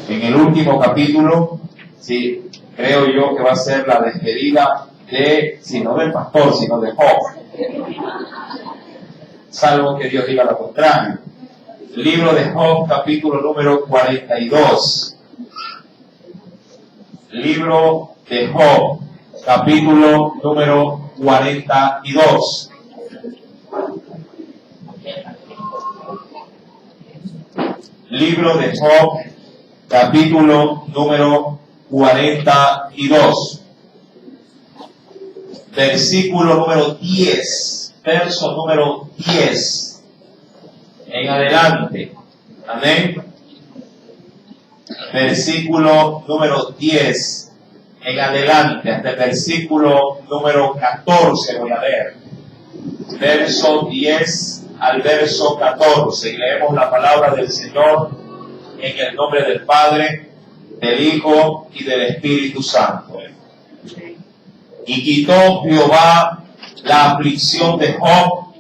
En el último capítulo, sí, creo yo que va a ser la despedida de, si no del pastor, sino de Job. Salvo que Dios diga lo contrario. Libro de Job, capítulo número 42. Libro de Job, capítulo número 42. Libro de Job, capítulo número 42. Versículo número 10. Verso número 10. En adelante. Amén. Versículo número 10. En adelante. Hasta el versículo número 14 voy a leer. Verso 10 al verso 14. Y leemos la palabra del Señor en el nombre del Padre, del Hijo y del Espíritu Santo. Y quitó Jehová la aflicción de Job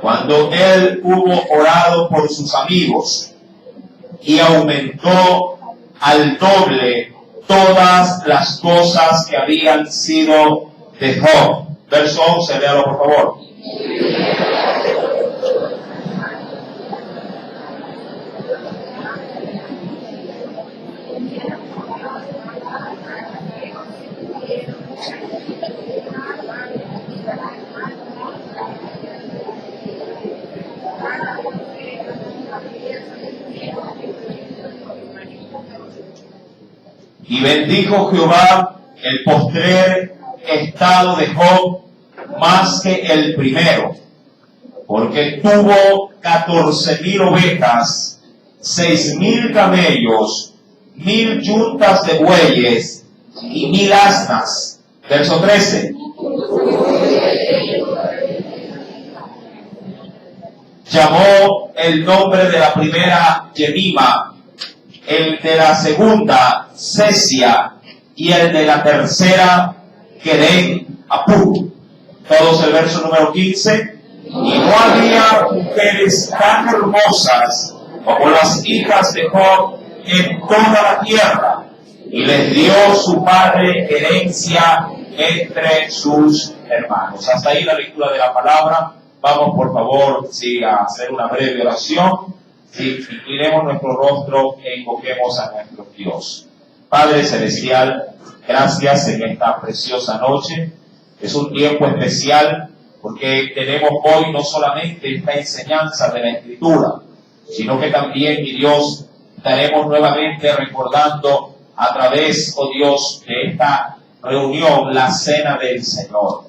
cuando él hubo orado por sus amigos, y aumentó al doble todas las cosas que habían sido de Job. Verso 11, léalo por favor. Y bendijo Jehová el postrer estado de Job más que el primero, porque tuvo 14,000 ovejas, 6,000 camellos, 1,000 yuntas de bueyes y 1,000 asnas. Verso 13. Llamó el nombre de la primera Jemima, el de la segunda Sesia y el de la tercera Queren Apú. Todos el verso número 15. Y no había mujeres tan hermosas como las hijas de Job en toda la tierra, y les dio su padre herencia entre sus hermanos. Hasta ahí la lectura de la palabra. Vamos por favor a hacer una breve oración. Inclinemos nuestro rostro e invoquemos a nuestro Dios. Padre Celestial, gracias en esta preciosa noche. Es un tiempo especial porque tenemos hoy no solamente esta enseñanza de la Escritura, sino que también, mi Dios, estaremos nuevamente recordando a través, oh Dios, de esta reunión la cena del Señor.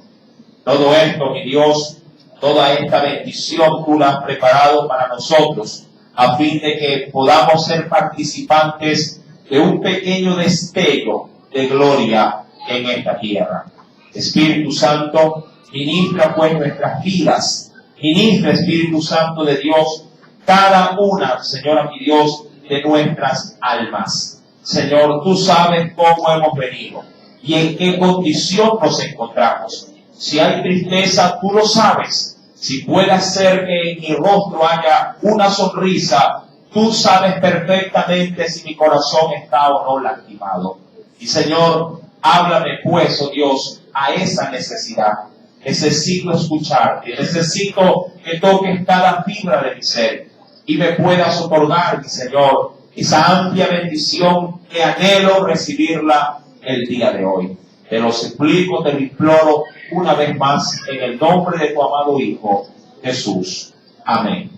Todo esto, mi Dios, toda esta bendición tú la has preparado para nosotros, a fin de que podamos ser participantes de un pequeño destello de gloria en esta tierra. Espíritu Santo, ministra pues nuestras vidas, ministra, Espíritu Santo de Dios, cada una, Señor mi Dios, de nuestras almas. Señor, tú sabes cómo hemos venido y en qué condición nos encontramos. Si hay tristeza, tú lo sabes. Si puede ser que en mi rostro haya una sonrisa, tú sabes perfectamente si mi corazón está o no lastimado. Y Señor, háblame pues, oh Dios, a esa necesidad. Necesito escucharte, necesito que toques cada fibra de mi ser y me puedas otorgar, mi Señor, esa amplia bendición que anhelo recibirla el día de hoy. Te lo suplico, te lo imploro una vez más en el nombre de tu amado Hijo, Jesús. Amén.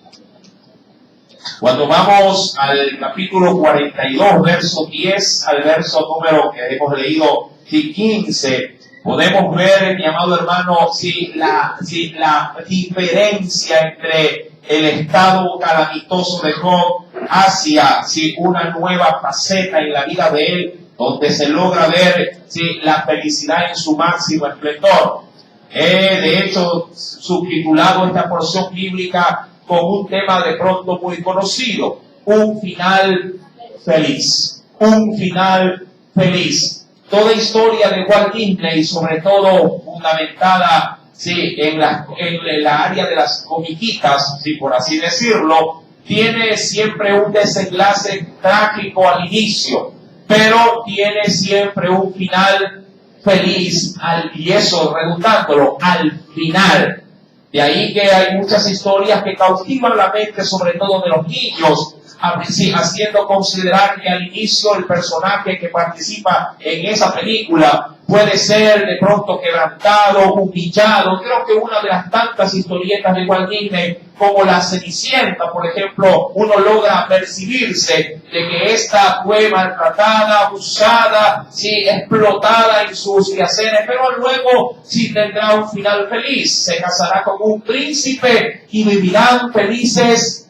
Cuando vamos al capítulo 42, verso 10 al verso número que hemos leído, 15, podemos ver, mi amado hermano, la diferencia entre el estado calamitoso de Job hacia una nueva faceta en la vida de él, donde se logra ver la felicidad en su máximo esplendor. De hecho, subtitulado esta porción bíblica con un tema de pronto muy conocido: un final feliz. Un final feliz. Toda historia de Walt Disney, sobre todo fundamentada en la área de las comiquitas, por así decirlo, tiene siempre un desenlace trágico al inicio, pero tiene siempre un final feliz, y eso redundándolo, al final. De ahí que hay muchas historias que cautivan la mente, sobre todo de los niños, haciendo considerar que al inicio el personaje que participa en esa película puede ser de pronto quebrantado, humillado. Creo que una de las tantas historietas de Walt Disney, como La Cenicienta, por ejemplo, uno logra percibirse de que esta fue maltratada, abusada, sí, explotada en sus quehaceres, pero luego sí tendrá un final feliz. Se casará con un príncipe y vivirán felices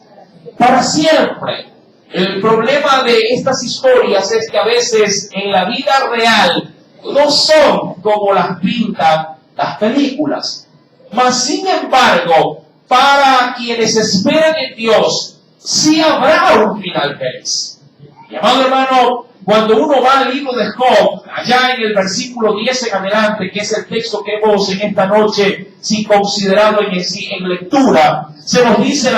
para siempre. El problema de estas historias es que a veces en la vida real no son como las pintan las películas. Mas sin embargo, para quienes esperan en Dios, sí habrá un final feliz. Mi amado hermano, cuando uno va al libro de Job, allá en el versículo 10 en adelante, que es el texto que hemos en esta noche considerado en lectura, nos dice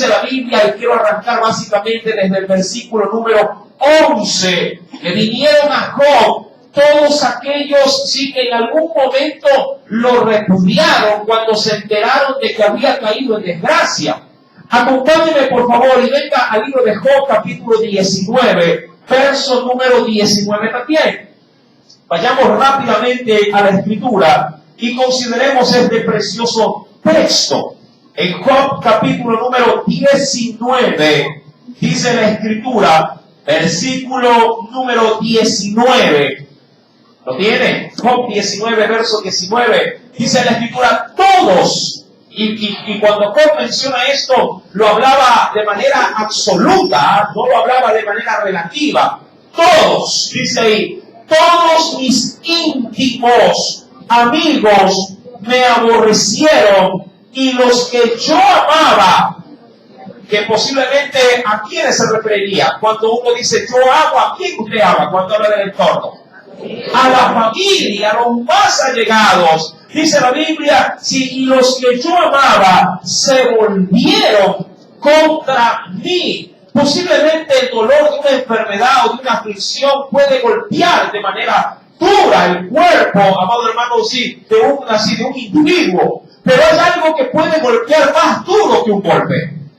la Biblia, y quiero arrancar básicamente desde el versículo número 11, que vinieron a Job todos aquellos que en algún momento lo repudiaron cuando se enteraron de que había caído en desgracia. Acompáñenme por favor y venga al libro de Job capítulo 19, verso número 19 también. Vayamos rápidamente a la escritura y consideremos este precioso texto. En Job capítulo número 19 dice la escritura, versículo número 19. ¿Lo tiene? Job 19, verso 19. Dice la escritura, todos. Y cuando Job menciona esto, lo hablaba de manera absoluta, no lo hablaba de manera relativa. Todos, dice ahí, todos mis íntimos amigos me aborrecieron, y los que yo amaba, que posiblemente a quiénes se referiría. Cuando uno dice yo amo, ¿a quién usted ama cuando habla del entorno? A la familia, a los más allegados. Dice la Biblia, y los que yo amaba se volvieron contra mí. Posiblemente el dolor de una enfermedad o de una aflicción puede golpear de manera dura el cuerpo, amado hermano, de un individuo. Pero hay algo que puede golpear más duro que un golpe.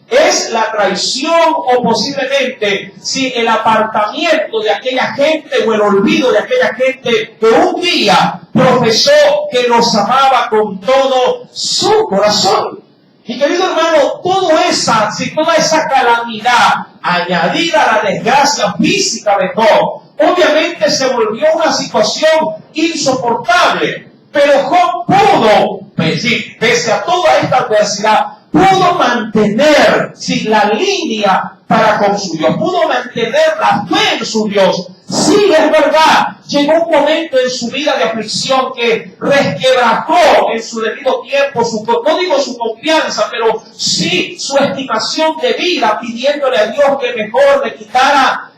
Es la traición o posiblemente el apartamiento de aquella gente o el olvido de aquella gente que un día profesó que nos amaba con todo su corazón. Mi querido hermano, toda esa calamidad añadida a la desgracia física de Job, obviamente se volvió una situación insoportable. Pero Job pudo, pese a toda esta adversidad, pudo mantener la línea para con su Dios, pudo mantener la fe en su Dios. Sí, es verdad, llegó un momento en su vida de aflicción que resquebrajó en su debido tiempo, no digo su confianza, pero sí su estimación de vida, pidiéndole a Dios que mejor le quitara,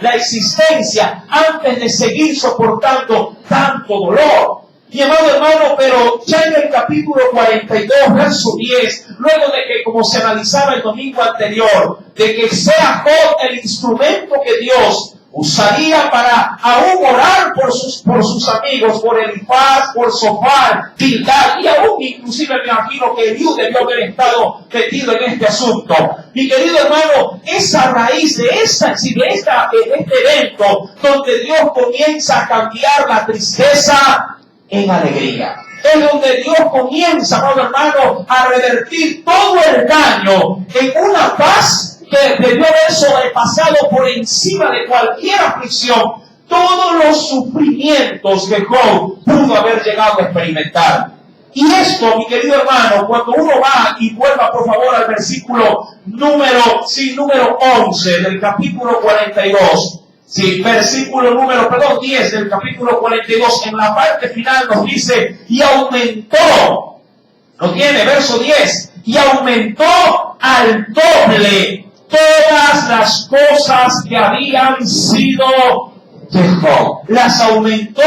la existencia, antes de seguir soportando tanto dolor. Mi amado hermano, pero ya en el capítulo 42, verso 10, luego de que, como se analizaba el domingo anterior, de que sea Job el instrumento que Dios usaría para aún orar por sus amigos, por Elifaz, por Sofar, Bildad, y aún inclusive me imagino que Eliú debió haber estado metido en este asunto. Mi querido hermano, esa raíz de este evento, donde Dios comienza a cambiar la tristeza en alegría. Es donde Dios comienza, amado hermano, a revertir todo el daño en una paz que debió haber sobrepasado por encima de cualquier aflicción todos los sufrimientos que Job pudo haber llegado a experimentar. Y esto, mi querido hermano, cuando uno va y vuelva por favor al versículo número 11 del capítulo 42, versículo número 10 del capítulo 42, en la parte final nos dice, y aumentó, ¿lo tiene? Verso 10, y aumentó al doble todas las cosas que habían sido de Job. Las aumentó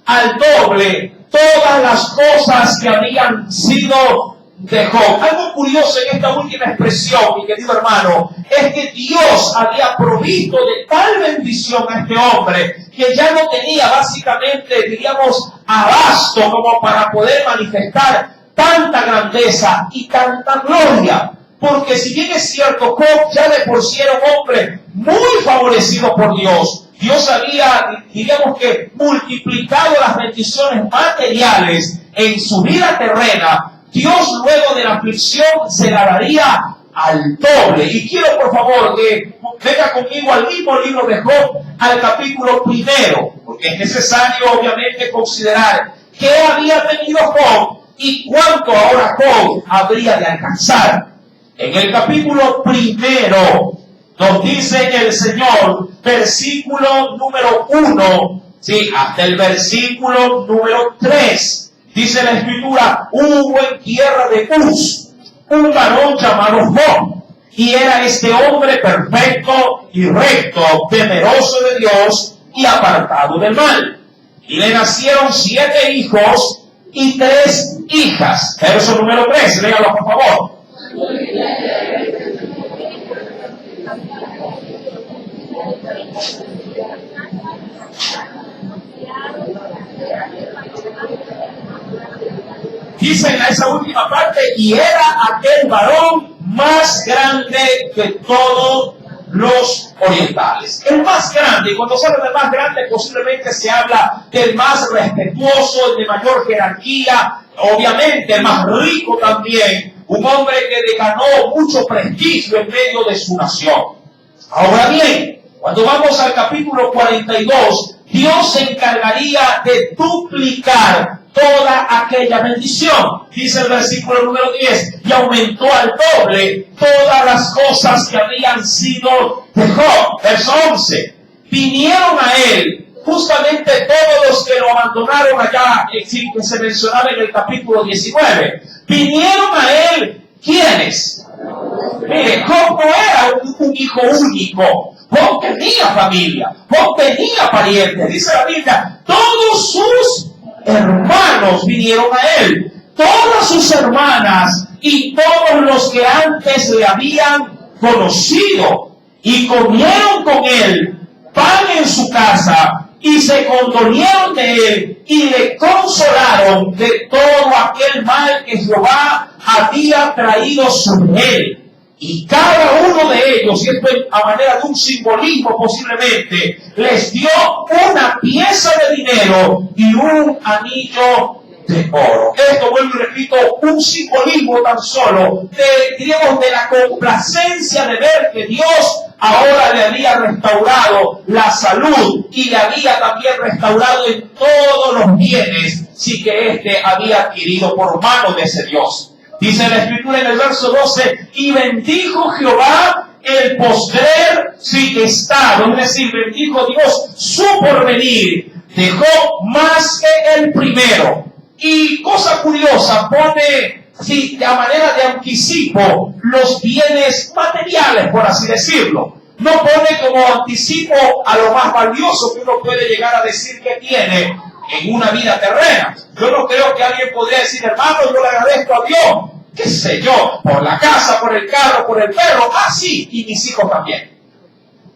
al doble todas las cosas que habían sido de Job. Algo curioso en esta última expresión, mi querido hermano, es que Dios había provisto de tal bendición a este hombre que ya no tenía básicamente, diríamos, abasto como para poder manifestar tanta grandeza y tanta gloria. Porque si bien es cierto, Job ya de por sí era un hombre muy favorecido por Dios. Dios había, diríamos que, multiplicado las bendiciones materiales en su vida terrena. Dios luego de la aflicción se la daría al doble. Y quiero por favor que venga conmigo al mismo libro de Job, al capítulo 1, porque es necesario obviamente considerar qué había tenido Job y cuánto ahora Job habría de alcanzar. En el capítulo 1 nos dice el Señor, versículo número 1, sí, hasta el versículo número 3. Dice la Escritura, hubo en tierra de Uz un varón llamado Job, y era este hombre perfecto y recto, temeroso de Dios y apartado del mal. Y le nacieron 7 hijos y 3 hijas. Verso número 3, léalo por favor. Dice en esa última parte, y era aquel varón más grande que todos los orientales. El más grande, y cuando se habla del más grande, posiblemente se habla del más respetuoso, el de mayor jerarquía, obviamente el más rico también, un hombre que le ganó mucho prestigio en medio de su nación. Ahora bien, cuando vamos al capítulo 42, Dios se encargaría de duplicar toda aquella bendición. Dice el versículo número 10, y aumentó al doble todas las cosas que habían sido de Job. Verso 11, vinieron a él justamente todos los que lo abandonaron allá, que se mencionaba en el capítulo 19. Vinieron a él, ¿quiénes? Mire, Job no era un hijo único. Job tenía familia, Job tenía parientes. Dice la Biblia, todos sus hermanos vinieron a él, todas sus hermanas y todos los que antes le habían conocido, y comieron con él pan en su casa, y se condolieron de él, y le consolaron de todo aquel mal que Jehová había traído sobre él. Y cada uno de ellos, y esto a manera de un simbolismo posiblemente, les dio una pieza de dinero y un anillo de oro. Esto, vuelvo y repito, un simbolismo tan solo diríamos, de la complacencia de ver que Dios ahora le había restaurado la salud y le había también restaurado en todos los bienes, sí que éste había adquirido por mano de ese Dios. Dice la Escritura en el verso 12, y bendijo Jehová el postrer estado, es decir, bendijo Dios su porvenir, dejó más que el primero. Y cosa curiosa, pone a manera de anticipo los bienes materiales, por así decirlo. No pone como anticipo a lo más valioso que uno puede llegar a decir que tiene en una vida terrena. Yo no creo que alguien podría decir, hermano, yo le agradezco a Dios, qué sé yo, por la casa, por el carro, por el perro, sí, y mis hijos también.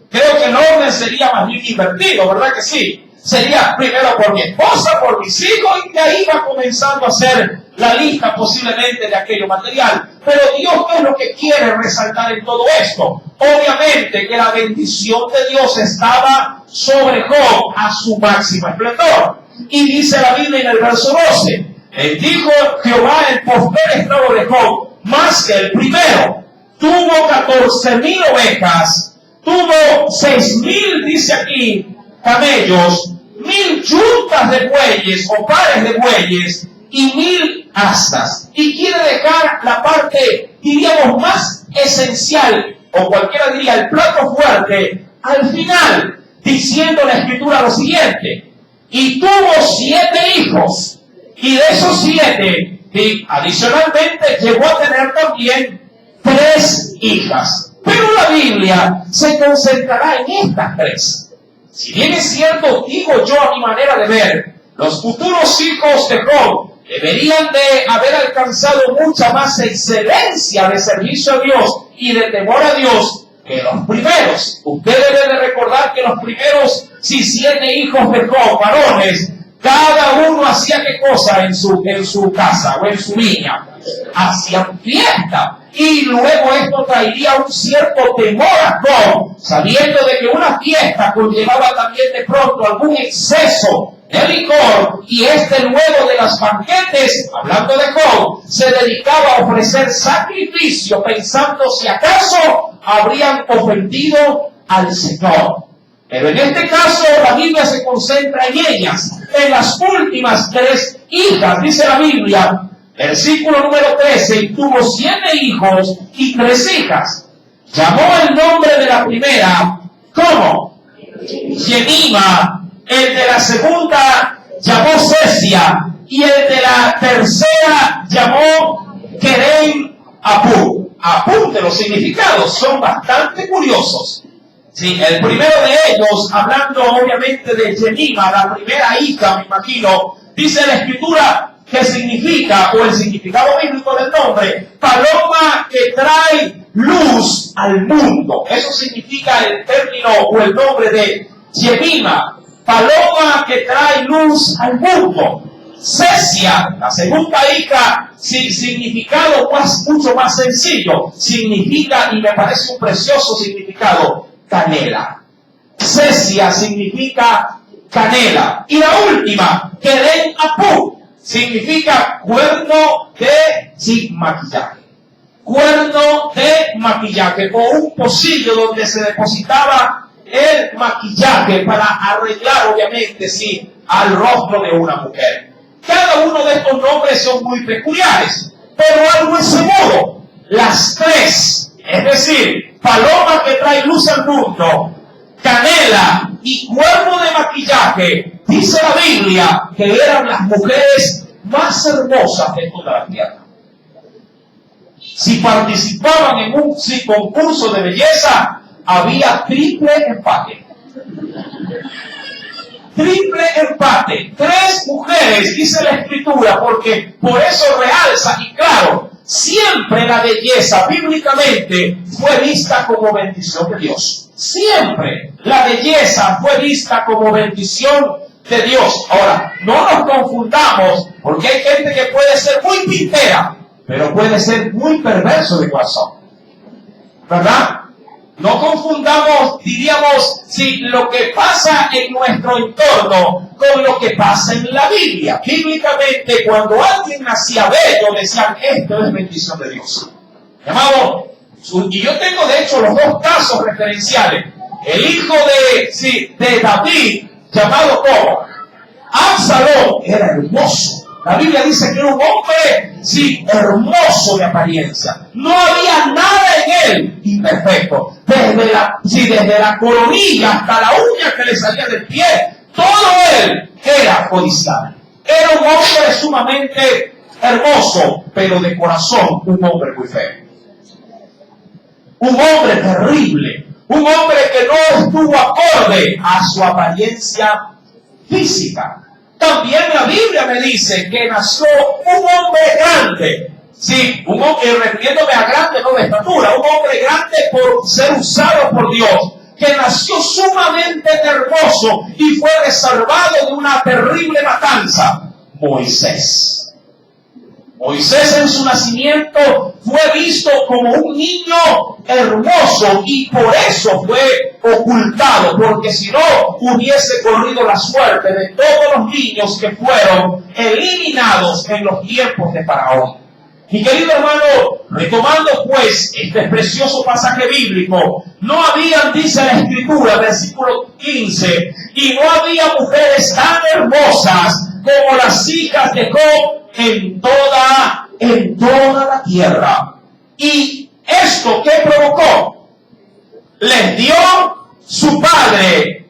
Creo que el orden sería más bien invertido, ¿verdad que sí? Sería primero por mi esposa, por mis hijos, y de ahí va comenzando a hacer la lista posiblemente de aquello material. Pero Dios, ¿qué es lo que quiere resaltar en todo esto? Obviamente que la bendición de Dios estaba sobre Job a su máximo esplendor. Y dice la Biblia en el verso 12, bendijo Jehová el postrer estado de Job más que el primero. Tuvo 14,000 ovejas, tuvo 6,000, dice aquí, camellos, 1,000 yuntas de bueyes o pares de bueyes y 1,000 asnas. Y quiere dejar la parte, diríamos, más esencial, o cualquiera diría el plato fuerte, al final, diciendo la Escritura lo siguiente, y tuvo 7 hijos, y de esos 7, y adicionalmente llegó a tener también 3 hijas. Pero la Biblia se concentrará en estas 3. Si bien es cierto, digo yo a mi manera de ver, los futuros hijos de Job deberían de haber alcanzado mucha más excelencia de servicio a Dios y de temor a Dios que los primeros. Usted debe de recordar que los primeros, si 7 hijos dejó, varones, cada uno hacía qué cosa en su casa o en su viña. Hacían fiesta. Y luego esto traería un cierto temor a Job, sabiendo de que una fiesta conllevaba también de pronto algún exceso de licor, y luego de las banquetes, hablando de Job, se dedicaba a ofrecer sacrificio pensando si acaso habrían ofendido al Señor. Pero en este caso la Biblia se concentra en ellas, en las últimas 3 hijas, dice la Biblia, versículo número 13, y tuvo 7 hijos y 3 hijas. Llamó el nombre de la primera, ¿cómo? Jemima. El de la segunda llamó Sesia, y el de la tercera llamó Queren Apú. Apunte, los significados son bastante curiosos. Sí, el primero de ellos, hablando obviamente de Jemima, la primera hija, me imagino, dice la Escritura que significa, o el significado bíblico del nombre, paloma que trae luz al mundo. Eso significa el término o el nombre de Jemima. Paloma que trae luz al mundo. Sesia, la segunda hija, sin significado mucho más sencillo, significa, y me parece un precioso significado, canela. Sesia significa canela. Y la última, Queren Apú, significa cuerno de maquillaje. Cuerno de maquillaje, o un pocillo donde se depositaba el maquillaje para arreglar, obviamente, sí, al rostro de una mujer. Cada uno de estos nombres son muy peculiares, pero algo es seguro: las 3, es decir, paloma que trae luz al mundo, canela y cuerno de maquillaje, dice la Biblia que eran las mujeres más hermosas de toda la tierra. Si participaban en un concurso de belleza, había triple empate. Triple empate. 3 mujeres, dice la Escritura, porque por eso realza, y claro, siempre la belleza bíblicamente fue vista como bendición de Dios. Siempre la belleza fue vista como bendición de Dios. Ahora, no nos confundamos, porque hay gente que puede ser muy pintera, pero puede ser muy perverso de corazón. ¿Verdad? No confundamos, diríamos, si lo que pasa en nuestro entorno con lo que pasa en la Biblia. Bíblicamente, cuando alguien nacía bello, decían, esto es bendición de Dios. Llamado, y yo tengo de hecho los 2 casos referenciales. El hijo de David, llamado como Absalón, era hermoso. La Biblia dice que era un hombre, hermoso de apariencia. No había nada en él imperfecto. Desde la coronilla hasta la uña que le salía del pie, todo él era codiciable. Era un hombre sumamente hermoso, pero de corazón un hombre muy feo. Un hombre terrible. Un hombre que no estuvo acorde a su apariencia física. También la Biblia me dice que nació un hombre grande. Sí, un hombre, refiriéndome a grande, no de estatura, un hombre grande por ser usado por Dios, que nació sumamente hermoso y fue reservado de una terrible matanza. Moisés. Moisés en su nacimiento fue visto como un niño hermoso y por eso fue ocultado, porque si no hubiese corrido la suerte de todos los niños que fueron eliminados en los tiempos de Faraón. Mi querido hermano, retomando pues este precioso pasaje bíblico, no habían, dice la Escritura, versículo 15, y no había mujeres tan hermosas como las hijas de Job en toda la tierra. ¿Y esto qué provocó? Les dio su padre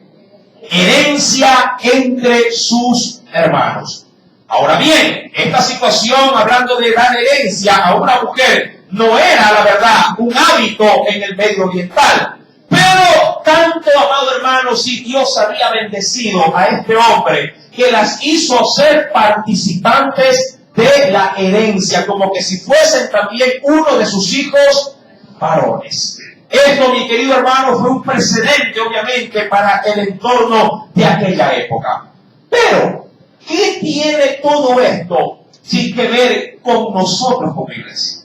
herencia entre sus hermanos. Ahora bien, esta situación, hablando de dar herencia a una mujer, no era, la verdad, un hábito en el medio oriental. Pero tanto, amado hermano, si Dios había bendecido a este hombre, que las hizo ser participantes de la herencia, como que si fuesen también uno de sus hijos varones. Esto, mi querido hermano, fue un precedente, obviamente, para el entorno de aquella época. Pero, ¿qué tiene todo esto sin que ver con nosotros como iglesia?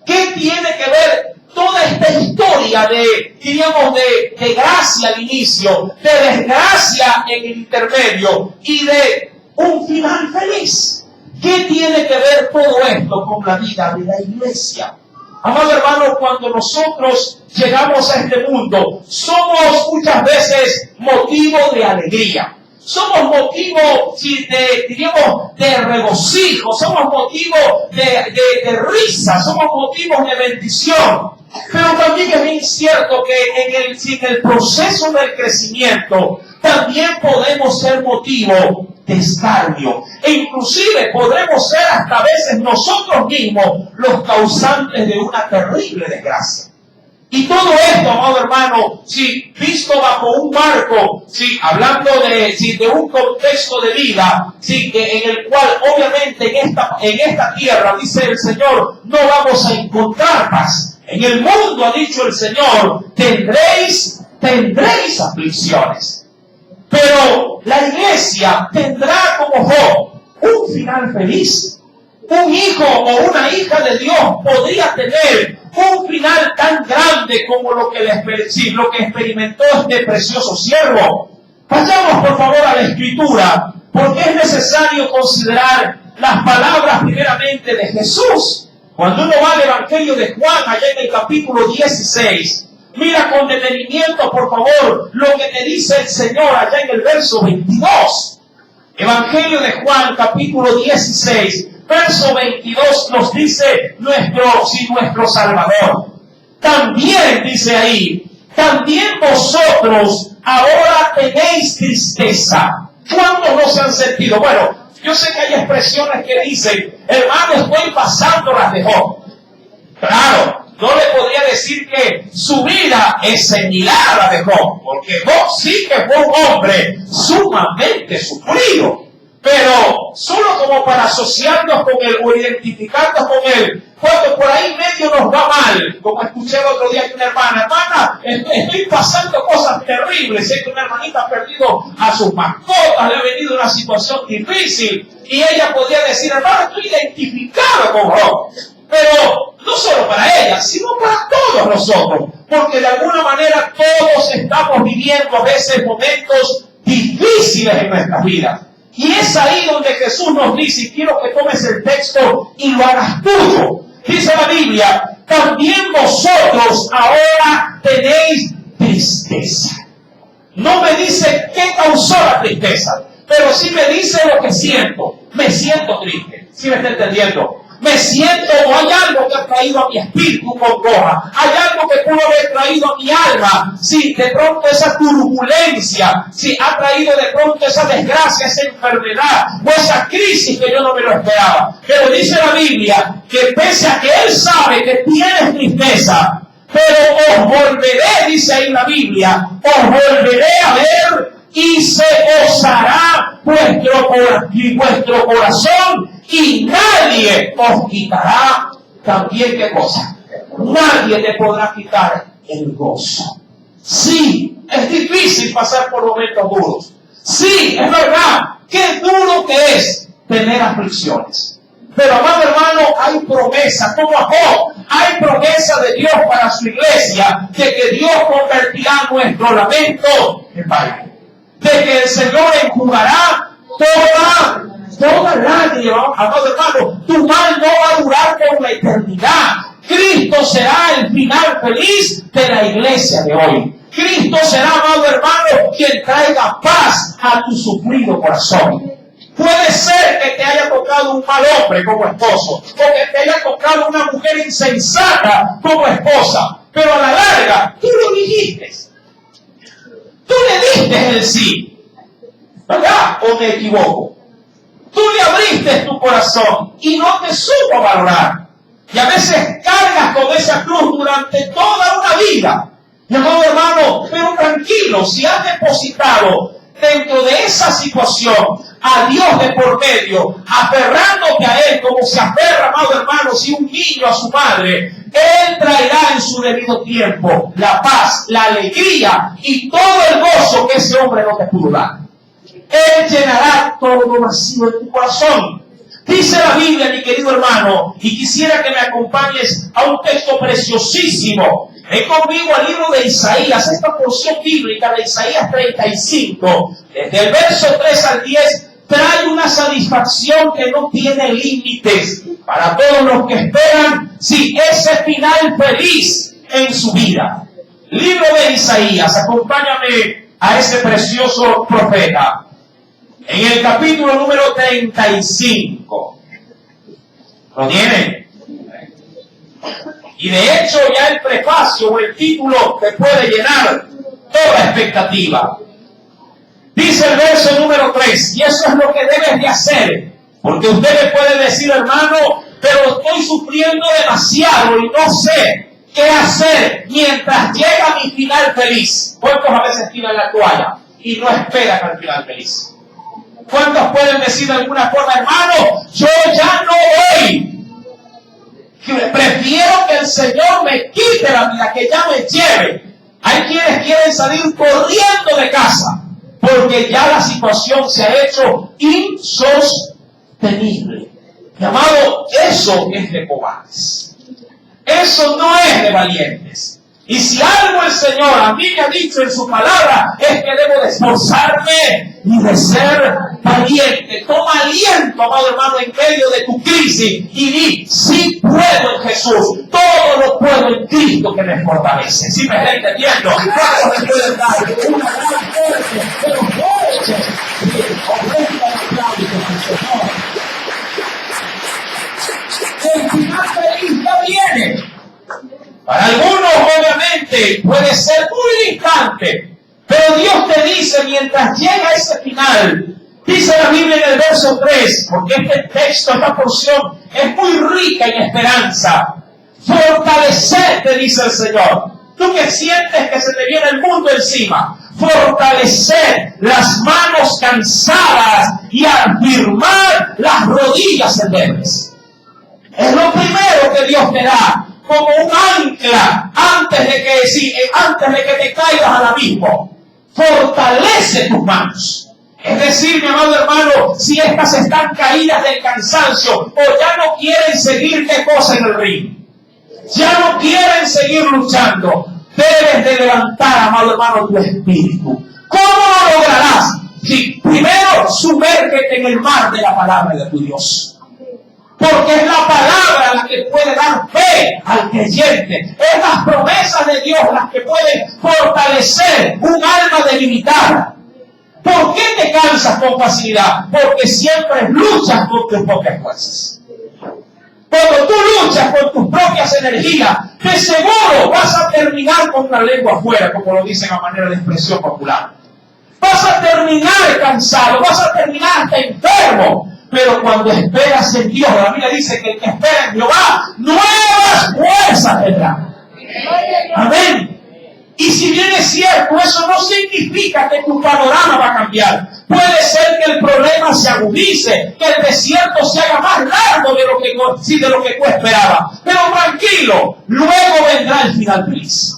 ¿Qué tiene que ver toda esta historia de, diríamos, de gracia al inicio, de desgracia en el intermedio y de un final feliz? ¿Qué tiene que ver todo esto con la vida de la iglesia? Amado hermano, cuando nosotros llegamos a este mundo, somos muchas veces motivo de alegría. Somos motivo, diríamos, de regocijo, somos motivo de risa, somos motivos de bendición. Pero también es bien cierto que en el proceso del crecimiento también podemos ser motivo de escarnio. E inclusive podremos ser hasta a veces nosotros mismos los causantes de una terrible desgracia. Y todo esto, amado hermano, visto bajo un marco, hablando de un contexto de vida, en el cual obviamente en esta tierra, dice el Señor, no vamos a encontrar paz. En el mundo, ha dicho el Señor, tendréis aflicciones. Pero la iglesia tendrá como Job un final feliz. Un hijo o una hija de Dios podría tener un final tan grande como lo que experimentó este precioso siervo. Vayamos por favor a la Escritura, porque es necesario considerar las palabras primeramente de Jesús. Cuando uno va al Evangelio de Juan, allá en el capítulo 16, mira con detenimiento, por favor, lo que te dice el Señor allá en el verso 22. Evangelio de Juan, capítulo 16, verso 22, nos dice nuestro Salvador. También, dice ahí, también vosotros ahora tenéis tristeza. ¿Cuántos no se han sentido? Bueno, yo sé que hay expresiones que dicen, hermano, estoy pasando las de Job. Claro, no le podría decir que su vida es similar a la de Job, porque Job sí que fue un hombre sumamente sufrido. Pero solo como para asociarnos con él o identificarnos con él, cuando por ahí medio nos va mal, como escuché el otro día que una hermana, estoy pasando cosas terribles, sé que una hermanita ha perdido a sus mascotas, le ha venido una situación difícil, y ella podría decir, hermano, estoy identificado con Job. Pero no solo para ella, sino para todos nosotros, porque de alguna manera todos estamos viviendo a veces momentos difíciles en nuestras vidas. Y es ahí donde Jesús nos dice, y quiero que tomes el texto y lo hagas tuyo. Dice la Biblia, también vosotros ahora tenéis tristeza. No me dice qué causó la tristeza, pero sí me dice lo que siento. Me siento triste. ¿Sí me está entendiendo? Me siento, o hay algo que ha traído a mi espíritu congoja, hay algo que pudo haber traído a mi alma, de pronto esa turbulencia, ha traído de pronto esa desgracia, esa enfermedad, o esa crisis que yo no me lo esperaba. Pero dice la Biblia que pese a que Él sabe que tienes tristeza, pero os volveré, dice ahí la Biblia, os volveré a ver y se os hará vuestro corazón, y nadie os quitará también, ¿qué cosa? Nadie te podrá quitar el gozo. Sí, es difícil pasar por momentos duros. Sí, es verdad, qué duro que es tener aflicciones. Pero, amado hermano, hay promesa, como a Job, hay promesa de Dios para su iglesia, de que Dios convertirá nuestro lamento en baile, de que el Señor enjugará toda lágrima. Amado hermano, tu mal no va a durar por la eternidad. Cristo será el final feliz de la iglesia de hoy. Cristo será, amado hermano, quien traiga paz a tu sufrido corazón. Puede ser que te haya tocado un mal hombre como esposo, o que te haya tocado una mujer insensata como esposa, pero a la larga tú lo dijiste. Tú le diste el sí, ¿verdad? ¿O me equivoco? Tú le abriste tu corazón y no te supo valorar. Y a veces cargas con esa cruz durante toda una vida. Mi amado hermano, pero tranquilo, si has depositado dentro de esa situación, a Dios de por medio, aferrándote a Él como se aferra, amado hermano, si un niño a su madre, Él traerá en su debido tiempo la paz, la alegría y todo el gozo que ese hombre no te pudo dar. Él llenará todo lo vacío en tu corazón. Dice la Biblia, mi querido hermano, y quisiera que me acompañes a un texto preciosísimo. Ven conmigo al libro de Isaías, esta porción bíblica de Isaías 35, desde el verso 3 al 10, trae una satisfacción que no tiene límites para todos los que esperan, sí, ese final feliz en su vida. Libro de Isaías, acompáñame a ese precioso profeta. En el capítulo número 35. ¿Lo tienen? Y de hecho ya el prefacio o el título te puede llenar toda expectativa. Dice el verso número 3, y eso es lo que debes de hacer. Porque usted me puede decir, hermano, pero estoy sufriendo demasiado y no sé qué hacer mientras llega mi final feliz. ¿Cuántos a veces tiran la toalla y no esperan al final feliz? ¿Cuántos pueden decir de alguna forma, hermano, yo ya no voy? Prefiero que el Señor me quite la vida, que ya me lleve. Hay quienes quieren salir corriendo de casa, porque ya la situación se ha hecho insostenible. Mi amado, eso es de cobardes. Eso no es de valientes. Y si algo el Señor a mí me ha dicho en su palabra, es que debo de esforzarme y de ser valiente. Toma aliento, amado hermano, en medio de tu crisis y di, sí puedo en Jesús. Todo lo puedo en Cristo que me fortalece. ¿Sí me está entendiendo? Todos me pueden dar una gran fuerza, pero fuerte. El final feliz ya viene. Para algunos, obviamente, puede ser un instante, pero Dios te dice, mientras llega ese final, dice la Biblia en el verso 3, porque este texto, esta porción, es muy rica en esperanza. Fortalecerte, dice el Señor. Tú que sientes que se te viene el mundo encima, fortalecer las manos cansadas y afirmar las rodillas endebles. Es lo primero que Dios te da, como un ancla antes de que te caigas al abismo. Fortalece tus manos. Es decir, mi amado hermano, si estas están caídas del cansancio o ya no quieren seguir qué cosa en el ring, ya no quieren seguir luchando, debes de levantar, amado hermano, tu espíritu. ¿Cómo lo lograrás? Si primero sumérgete en el mar de la palabra de tu Dios. Porque es la palabra la que puede dar fe al creyente. Es las promesas de Dios las que pueden fortalecer un alma debilitada. ¿Por qué te cansas con facilidad? Porque siempre luchas con tus propias fuerzas. Cuando tú luchas con tus propias energías, de seguro vas a terminar con la lengua afuera, como lo dicen a manera de expresión popular. Vas a terminar cansado, vas a terminar hasta enfermo. Pero cuando esperas en Dios, la Biblia dice que el que espera en Jehová, nuevas fuerzas tendrá. Amén. Y si bien es cierto, eso no significa que tu panorama va a cambiar. Puede ser que el problema se agudice, que el desierto se haga más largo de lo que tú esperabas. Pero tranquilo, luego vendrá el final feliz.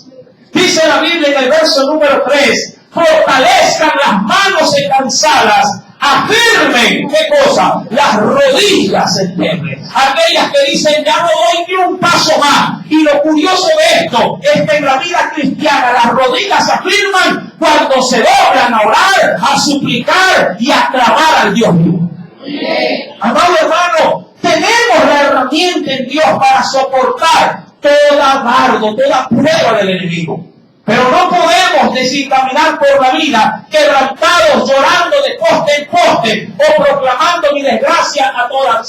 Dice la Biblia en el verso número 3, fortalezcan las manos cansadas, afirmen, ¿qué cosa? Las rodillas endebles. Aquellas que dicen, ya no doy ni un paso más. Y lo curioso de esto es que en la vida cristiana las rodillas se afirman cuando se doblan a orar, a suplicar y a clamar al Dios vivo. Amado hermano, tenemos la herramienta en Dios para soportar toda dardo, toda prueba del enemigo. Pero no podemos caminar por la vida quebrantados, llorando de poste en poste o proclamando mi desgracia a toda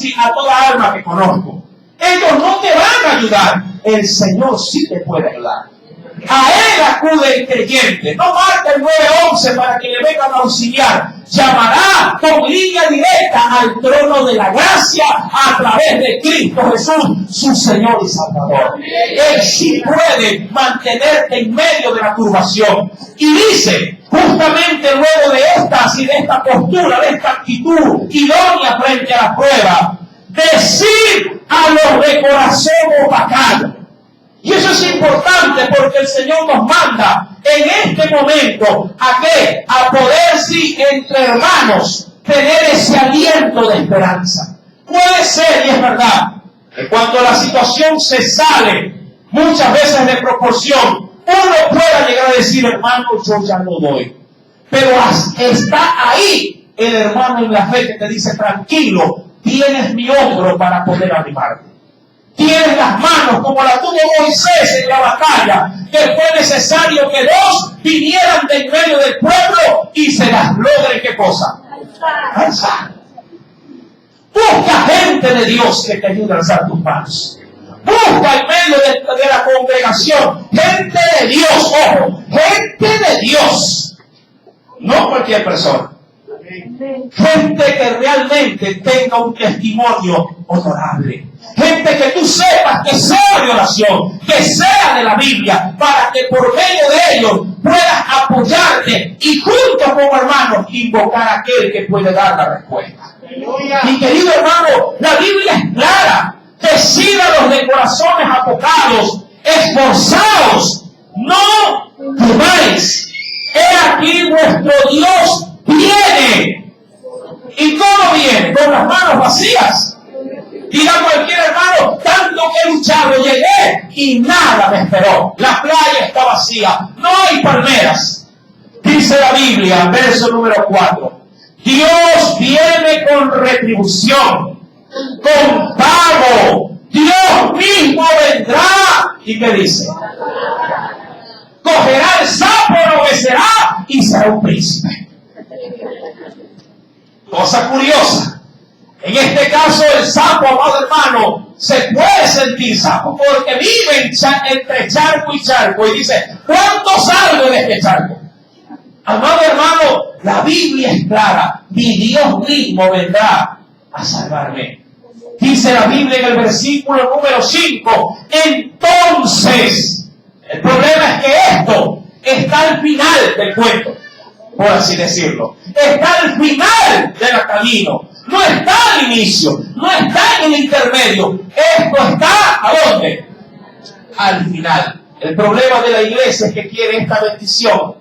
alma que conozco. Ellos no te van a ayudar. El Señor sí te puede ayudar. A Él acude el creyente. No marca el 911 para que le vengan a auxiliar. llamará con línea directa al trono de la gracia a través de Cristo Jesús, su Señor y Salvador. Él sí puede mantenerte en medio de la turbación. Y dice, justamente luego de estas y de esta postura, de esta actitud idónea frente a la prueba, decir a los de corazón opacado. Y eso es importante porque el Señor nos manda en este momento ¿a qué? A poder, sí, entre hermanos, tener ese aliento de esperanza. Puede ser, y es verdad, que cuando la situación se sale muchas veces de proporción, uno pueda llegar a decir, hermano, yo ya no doy. Pero está ahí el hermano en la fe que te dice, tranquilo, tienes mi hombro para poder animarte. Tienes las manos como la tuvo Moisés en la batalla, que fue necesario que dos vinieran de en medio del pueblo y se las logren, ¿qué cosa? Alzar. Busca gente de Dios que te ayude a alzar tus manos. Busca en medio de la congregación gente de Dios, ojo, gente de Dios, no cualquier persona. Gente que realmente tenga un testimonio honorable. Gente que tú sepas que sea de oración, que sea de la Biblia, para que por medio de ellos puedas apoyarte y juntos como hermanos invocar a aquel que puede dar la respuesta. Mi querido hermano, la Biblia es clara. Decid a los de corazones apocados, esforzaos, no temáis. He aquí vuestro Dios viene. ¿Y cómo viene? Con las manos vacías. Diga cualquier hermano, tanto que he luchado, llegué y nada me esperó. La playa está vacía, no hay palmeras. Dice la Biblia, verso número 4. Dios viene con retribución, con pago. Dios mismo vendrá. ¿Y qué dice? Cogerá el sapo, lo obedecerá y será un príncipe. Cosa curiosa. En este caso el sapo, amado hermano, se puede sentir sapo porque vive entre charco y charco y dice, ¿cuánto salgo de este charco? Amado hermano, la Biblia es clara, mi Dios mismo vendrá a salvarme. Dice la Biblia en el versículo número 5, entonces, el problema es que esto está al final del cuento, por así decirlo. Está al final del camino. No está al inicio, no está en el intermedio. Esto está, ¿a dónde? Al final. El problema de la iglesia es que quiere esta bendición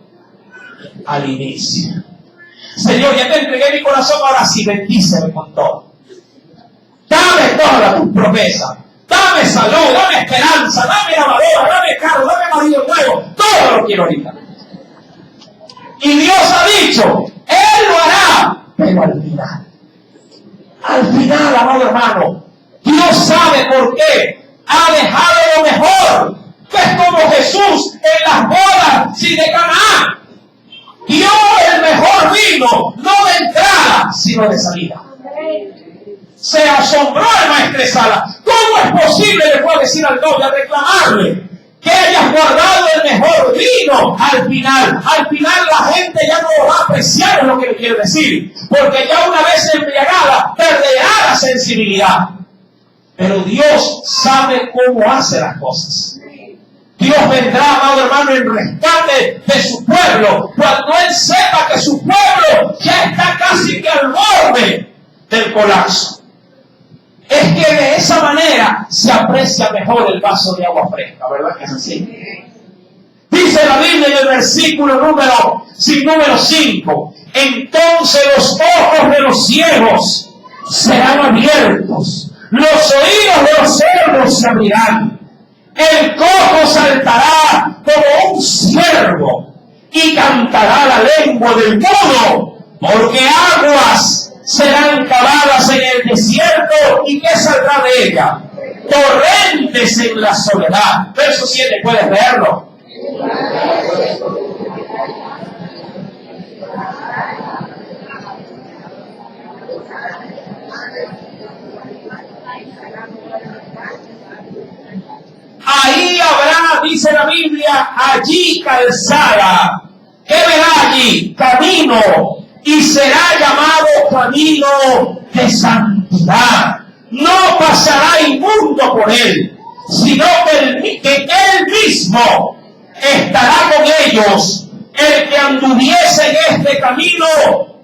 al inicio. Señor, ya te entregué mi corazón, ahora sí, bendíceme con todo. Dame todas tus promesas. Dame salud, dame esperanza, dame lavadora, dame carro, dame marido nuevo. Todo lo quiero ahorita. Y Dios ha dicho, Él lo hará, pero al final. Al final, amado hermano, Dios sabe por qué ha dejado lo mejor, que es como Jesús en las bodas de Canaán. Dio el mejor vino, no de entrada, sino de salida. Se asombró el maestresala. ¿Cómo es posible, le fue a decir al novio, a reclamarle, que hayas guardado el mejor vino al final? Al final la gente ya no lo va a apreciar, es lo que le quiero decir. Porque ya una vez embriagada, perderá la sensibilidad. Pero Dios sabe cómo hace las cosas. Dios vendrá, amado hermano, en rescate de su pueblo. Cuando Él sepa que su pueblo ya está casi que al borde del colapso. Es que de esa manera se aprecia mejor el vaso de agua fresca, ¿verdad que es así? Dice la Biblia en el versículo número 5, entonces los ojos de los ciegos serán abiertos, los oídos de los sordos se abrirán, el cojo saltará como un ciervo y cantará la lengua del mudo, porque aguas serán cavadas en el desierto, ¿y qué saldrá de ella? Torrentes en la soledad. Verso 7, ¿puedes leerlo? Ahí habrá, dice la Biblia, allí calzada. ¿Qué verá allí? Camino. y será llamado camino de santidad. No pasará inmundo por él, sino que él mismo estará con ellos. El que anduviese en este camino,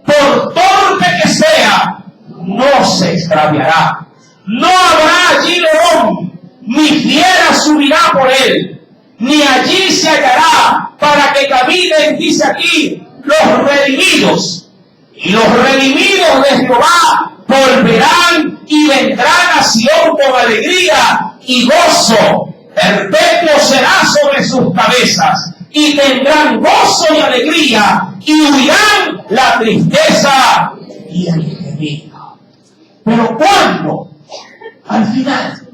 por torpe que sea, no se extraviará. No habrá allí león, ni fiera subirá por él, ni allí se hallará para que caminen, dice aquí, los redimidos. Y los redimidos de Jehová volverán y vendrán a Sión con alegría y gozo. Perpetuo será sobre sus cabezas, y tendrán gozo y alegría, y huirán la tristeza y el gemido. Pero ¿cuándo? Al final.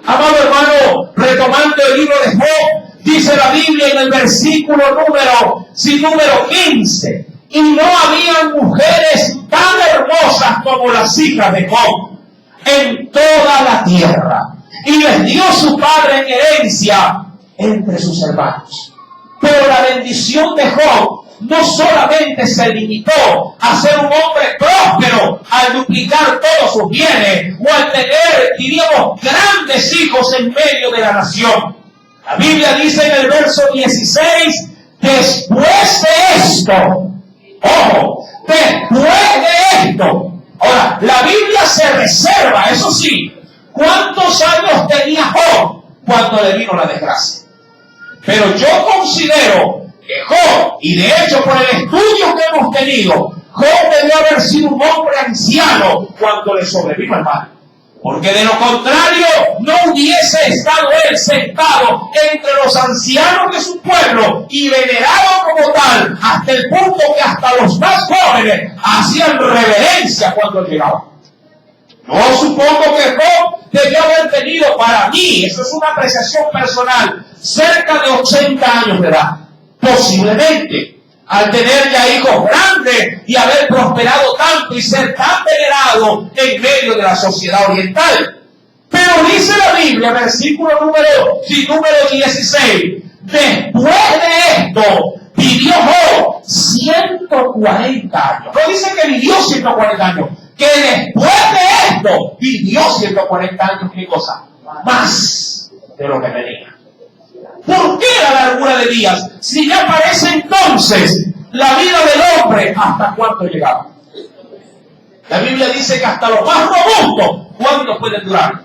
Amado hermano, retomando el libro de Job, dice la Biblia en el versículo número 15, y no habían mujeres tan hermosas como las hijas de Job en toda la tierra, y les dio su padre en herencia entre sus hermanos. Pero la bendición de Job no solamente se limitó a ser un hombre próspero al duplicar todos sus bienes o al tener, diríamos, grandes hijos en medio de la nación. La Biblia dice en el verso 16, después de esto, ojo, después de esto. Ahora, la Biblia se reserva, eso sí, ¿cuántos años tenía Job cuando le vino la desgracia? Pero yo considero que Job, y de hecho por el estudio que hemos tenido, Job debió haber sido un hombre anciano cuando le sobrevino el mal. Porque de lo contrario, no hubiese estado él sentado entre los ancianos de su pueblo y venerado como tal, hasta el punto que hasta los más jóvenes hacían reverencia cuando él llegaba. Yo supongo que Job debió haber tenido, para mí, eso es una apreciación personal, cerca de 80 años de edad. Posiblemente, al tener ya hijos grandes y haber prosperado tanto y ser tan venerado en medio de la sociedad oriental. Pero dice la Biblia, versículo número 16, después de esto vivió Job 140 años. No dice que vivió 140 años, que después de esto vivió 140 años. ¿Qué cosa? Más de lo que tenía. ¿Por qué la largura de días? Si ya parece entonces la vida del hombre, ¿hasta cuánto llegaba? La Biblia dice que hasta los más robustos, ¿cuánto pueden durar?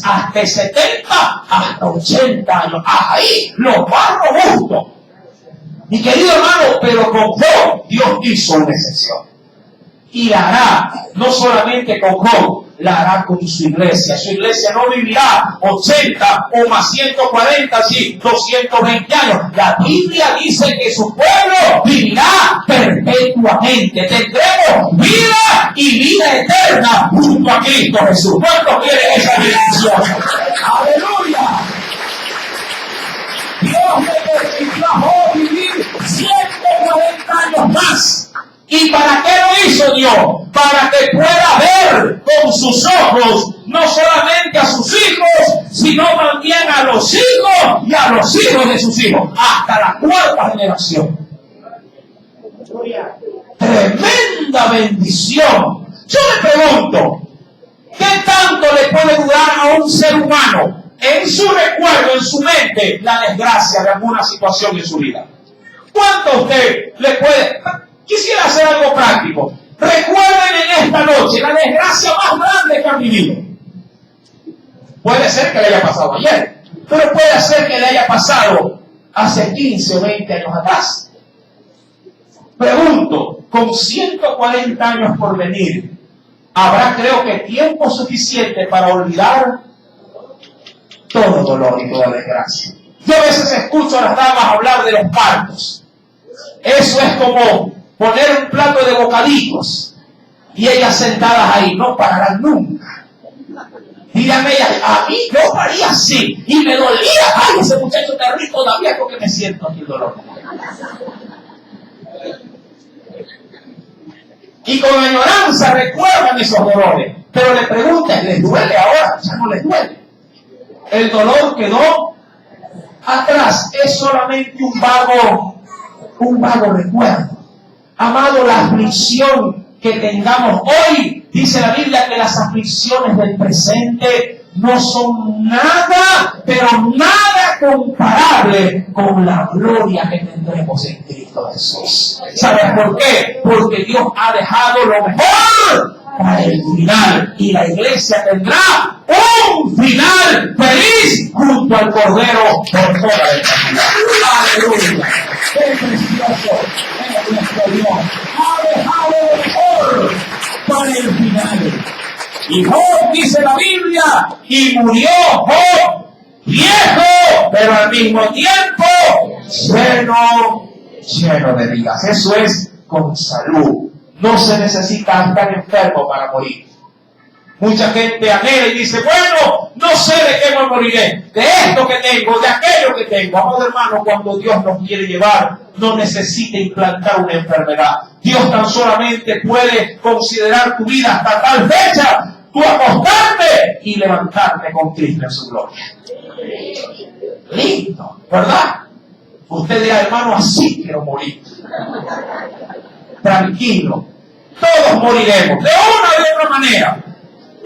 Hasta 70, hasta 80 años. Ahí, los más robustos. Mi querido hermano, pero con Job, Dios hizo una excepción. Y la hará, no solamente con Job, la hará con su iglesia. Su iglesia no vivirá 80 o más 140, sí, 220 años. La Biblia dice que su pueblo vivirá perpetuamente. Tendremos vida y vida eterna junto a Cristo Jesús. ¿Cuántos quieren esa bendición? ¡Aleluya! Dios le permitió a Job vivir 140 años más. ¿Y para qué lo hizo Dios? Para que pueda ver con sus ojos no solamente a sus hijos, sino también a los hijos y a los hijos de sus hijos, hasta la cuarta generación. Tremenda bendición. Yo le pregunto, ¿qué tanto le puede durar a un ser humano en su recuerdo, en su mente, la desgracia de alguna situación en su vida? ¿Cuánto usted le puede... Quisiera hacer algo práctico. Recuerden en esta noche la desgracia más grande que han vivido. Puede ser que le haya pasado ayer, pero puede ser que le haya pasado hace 15 o 20 años atrás. Pregunto, con 140 años por venir, ¿habrá, creo que, tiempo suficiente para olvidar todo dolor y toda desgracia? Yo a veces escucho a las damas hablar de los partos. Eso es como poner un plato de bocadillos y ellas sentadas ahí, no pararán nunca. Dirán ellas, a mí yo paría así y me dolía, ay, ese muchacho está rico todavía porque me siento aquí el dolor. Y con añoranza recuerdan esos dolores, pero le preguntan, ¿les duele ahora? Ya no les duele. El dolor quedó atrás, es solamente un vago recuerdo. Amado, la aflicción que tengamos hoy, dice la Biblia que las aflicciones del presente no son nada, pero nada comparable con la gloria que tendremos en Cristo Jesús. ¿Sabes por qué? Porque Dios ha dejado lo mejor para el final, y la iglesia tendrá un final feliz junto al Cordero por toda la eternidad. ¡Aleluya! ¡Qué precioso es nuestro Dios! Ha dejado lo mejor para el final. Y Job, dice la Biblia, y murió Job viejo, pero al mismo tiempo lleno de días. Eso es con salud. No se necesita estar enfermo para morir. Mucha gente anhela y dice, bueno, no sé de qué me moriré, de esto que tengo, de aquello que tengo. Amado hermano, cuando Dios nos quiere llevar, no necesita implantar una enfermedad. Dios tan solamente puede considerar tu vida hasta tal fecha, tú acostarte y levantarte con Cristo en su gloria. Lindo, ¿verdad? Usted dirá, hermano, así quiero morir. Tranquilo, todos moriremos, de una o de otra manera.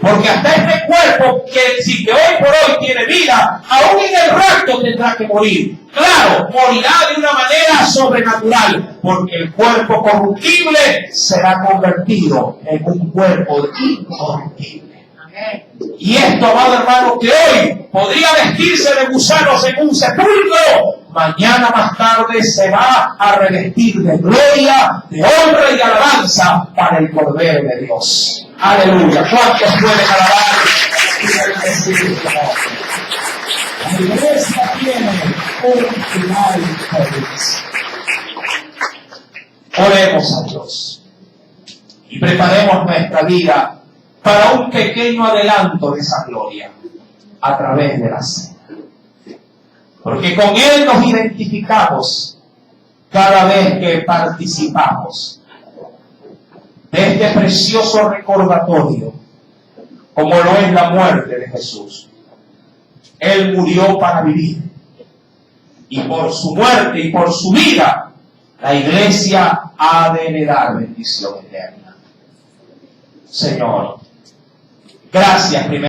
Porque hasta este cuerpo, que si que hoy por hoy tiene vida, aún en el rapto tendrá que morir. Claro, morirá de una manera sobrenatural, porque el cuerpo corruptible será convertido en un cuerpo incorruptible. Y esto, amado hermano, que hoy podría vestirse de gusanos en un sepulcro, mañana más tarde se va a revestir de gloria, de honra y alabanza para el Cordero de Dios. Aleluya. ¿Cuántos pueden alabar y bendecir su nombre? La iglesia tiene un final feliz. Oremos a Dios y preparemos nuestra vida para un pequeño adelanto de esa gloria a través de la cena. Porque con Él nos identificamos cada vez que participamos de este precioso recordatorio, como lo es la muerte de Jesús. Él murió para vivir, y por su muerte y por su vida, la iglesia ha de heredar bendición eterna. Señor, gracias primero.